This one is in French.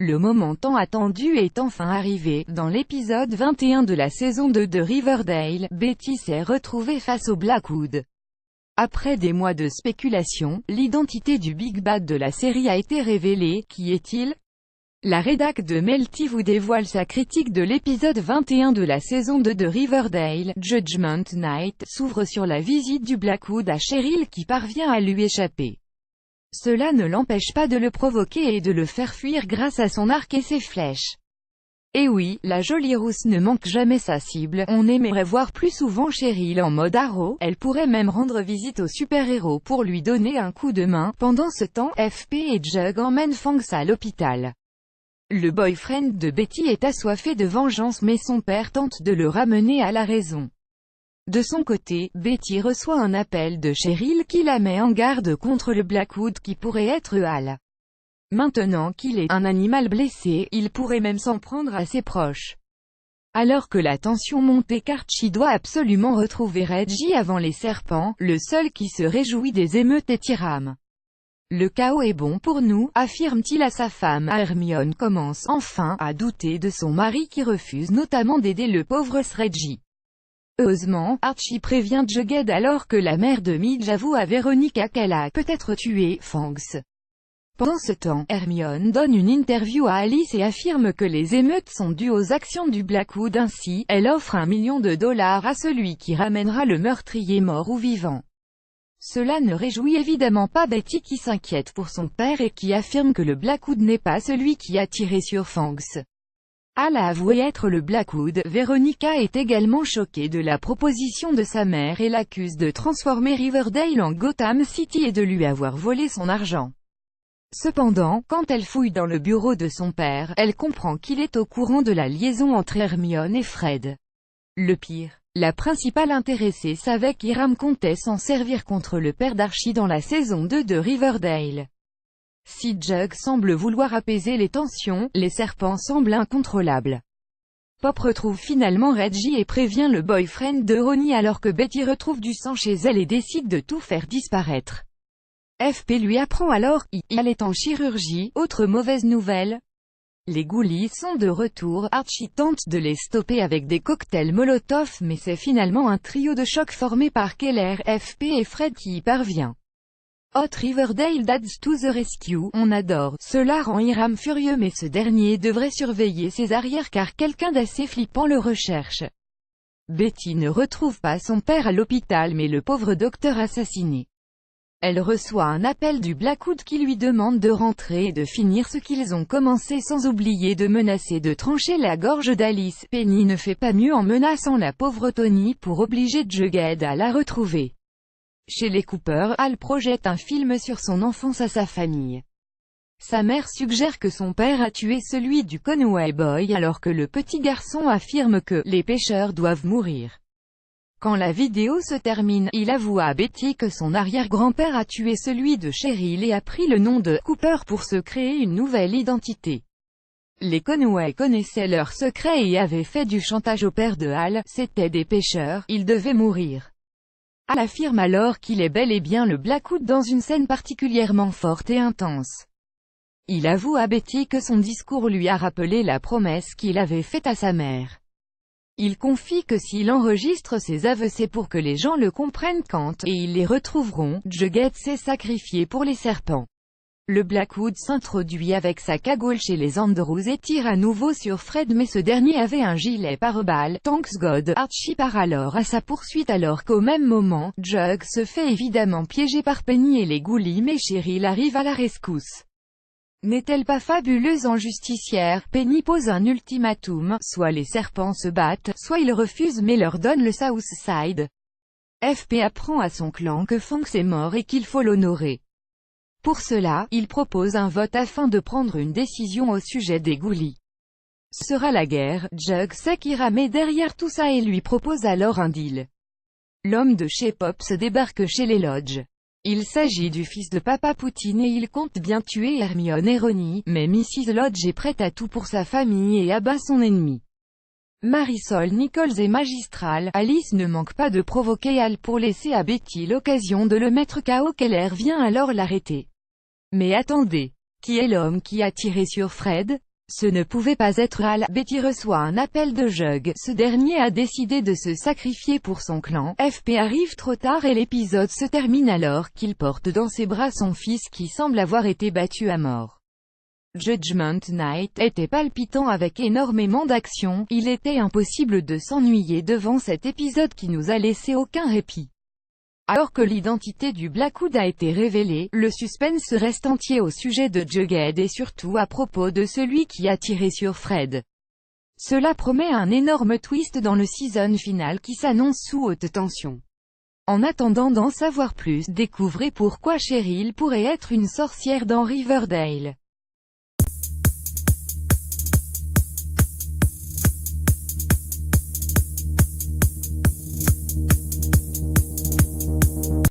Le moment tant attendu est enfin arrivé. Dans l'épisode 21 de la saison 2 de Riverdale, Betty s'est retrouvée face au Blackwood. Après des mois de spéculation, l'identité du Big Bad de la série a été révélée. Qui est-il? La rédac de Melty vous dévoile sa critique de l'épisode 21 de la saison 2 de Riverdale. Judgment Night s'ouvre sur la visite du Blackwood à Cheryl qui parvient à lui échapper. Cela ne l'empêche pas de le provoquer et de le faire fuir grâce à son arc et ses flèches. Et oui, la jolie rousse ne manque jamais sa cible. On aimerait voir plus souvent Cheryl en mode Arrow. Elle pourrait même rendre visite au super-héros pour lui donner un coup de main. Pendant ce temps, FP et Jug emmènent Fangs à l'hôpital. Le boyfriend de Betty est assoiffé de vengeance mais son père tente de le ramener à la raison. De son côté, Betty reçoit un appel de Cheryl qui la met en garde contre le Blackwood qui pourrait être Hal. Maintenant qu'il est un animal blessé, il pourrait même s'en prendre à ses proches. Alors que la tension monte et qu'Archie doit absolument retrouver Reggie avant les serpents, le seul qui se réjouit des émeutes est Hiram. Le chaos est bon pour nous, affirme-t-il à sa femme. Hermione commence enfin à douter de son mari qui refuse notamment d'aider le pauvre Reggie. Heureusement, Archie prévient Jughead alors que la mère de Midge avoue à Veronica qu'elle a peut-être tué Fangs. Pendant ce temps, Hermione donne une interview à Alice et affirme que les émeutes sont dues aux actions du Blackwood. Ainsi, elle offre $1 million à celui qui ramènera le meurtrier mort ou vivant. Cela ne réjouit évidemment pas Betty qui s'inquiète pour son père et qui affirme que le Blackwood n'est pas celui qui a tiré sur Fangs. Hal a avoué être le Blackwood. Veronica est également choquée de la proposition de sa mère et l'accuse de transformer Riverdale en Gotham City et de lui avoir volé son argent. Cependant, quand elle fouille dans le bureau de son père, elle comprend qu'il est au courant de la liaison entre Hermione et Fred. Le pire, la principale intéressée savait qu'Hiram comptait s'en servir contre le père d'Archie dans la saison 2 de Riverdale. Si Jug semble vouloir apaiser les tensions, les serpents semblent incontrôlables. Pop retrouve finalement Reggie et prévient le boyfriend de Ronnie alors que Betty retrouve du sang chez elle et décide de tout faire disparaître. FP lui apprend alors qu'Hal est en chirurgie. Autre mauvaise nouvelle. Les Ghoulies sont de retour. Archie tente de les stopper avec des cocktails Molotov mais c'est finalement un trio de choc formé par Keller, FP et Fred qui y parvient. Hot Riverdale Dads to the rescue. On adore. Cela rend Hiram furieux mais ce dernier devrait surveiller ses arrières car quelqu'un d'assez flippant le recherche. Betty ne retrouve pas son père à l'hôpital mais le pauvre docteur assassiné. Elle reçoit un appel du Blackwood qui lui demande de rentrer et de finir ce qu'ils ont commencé sans oublier de menacer de trancher la gorge d'Alice. Penny ne fait pas mieux en menaçant la pauvre Tony pour obliger Jughead à la retrouver. Chez les Cooper, Hal projette un film sur son enfance à sa famille. Sa mère suggère que son père a tué celui du Conway Boy alors que le petit garçon affirme que « les pêcheurs doivent mourir ». Quand la vidéo se termine, il avoue à Betty que son arrière-grand-père a tué celui de Cheryl et a pris le nom de Cooper pour se créer une nouvelle identité. Les Conway connaissaient leur secret et avaient fait du chantage au père de Hal, c'étaient des pêcheurs, ils devaient mourir. Hal affirme alors qu'il est bel et bien le Blackwood dans une scène particulièrement forte et intense. Il avoue à Betty que son discours lui a rappelé la promesse qu'il avait faite à sa mère. Il confie que s'il enregistre ses aveux c'est pour que les gens le comprennent quand, et ils les retrouveront, Jughead s'est sacrifié pour les serpents. Le Blackwood s'introduit avec sa cagoule chez les Andrews et tire à nouveau sur Fred mais ce dernier avait un gilet pare-balles. Thanks God. Archie part alors à sa poursuite alors qu'au même moment, Jug se fait évidemment piéger par Penny et les Ghoulies mais Cheryl arrive à la rescousse. N'est-elle pas fabuleuse en justicière? Penny pose un ultimatum, soit les serpents se battent, soit ils refusent mais leur donne le South Side. FP apprend à son clan que Fangs est mort et qu'il faut l'honorer. Pour cela, il propose un vote afin de prendre une décision au sujet des Ghoulies. Ce sera la guerre. Jug sait qu'Hiram est derrière tout ça et lui propose alors un deal. L'homme de chez Pop se débarque chez les Lodge. Il s'agit du fils de Papa Poutine et il compte bien tuer Hermione et Ronnie, mais Mrs. Lodge est prête à tout pour sa famille et abat son ennemi. Marisol Nichols est magistrale. Alice ne manque pas de provoquer Hal pour laisser à Betty l'occasion de le mettre KO. Keller vient alors l'arrêter. Mais attendez. Qui est l'homme qui a tiré sur Fred? Ce ne pouvait pas être Hal. Betty reçoit un appel de Jug. Ce dernier a décidé de se sacrifier pour son clan. FP arrive trop tard et l'épisode se termine alors qu'il porte dans ses bras son fils qui semble avoir été battu à mort. Judgment Night était palpitant avec énormément d'action. Il était impossible de s'ennuyer devant cet épisode qui nous a laissé aucun répit. Alors que l'identité du Blackwood a été révélée, le suspense reste entier au sujet de Jughead et surtout à propos de celui qui a tiré sur Fred. Cela promet un énorme twist dans le season final qui s'annonce sous haute tension. En attendant d'en savoir plus, découvrez pourquoi Cheryl pourrait être une sorcière dans Riverdale.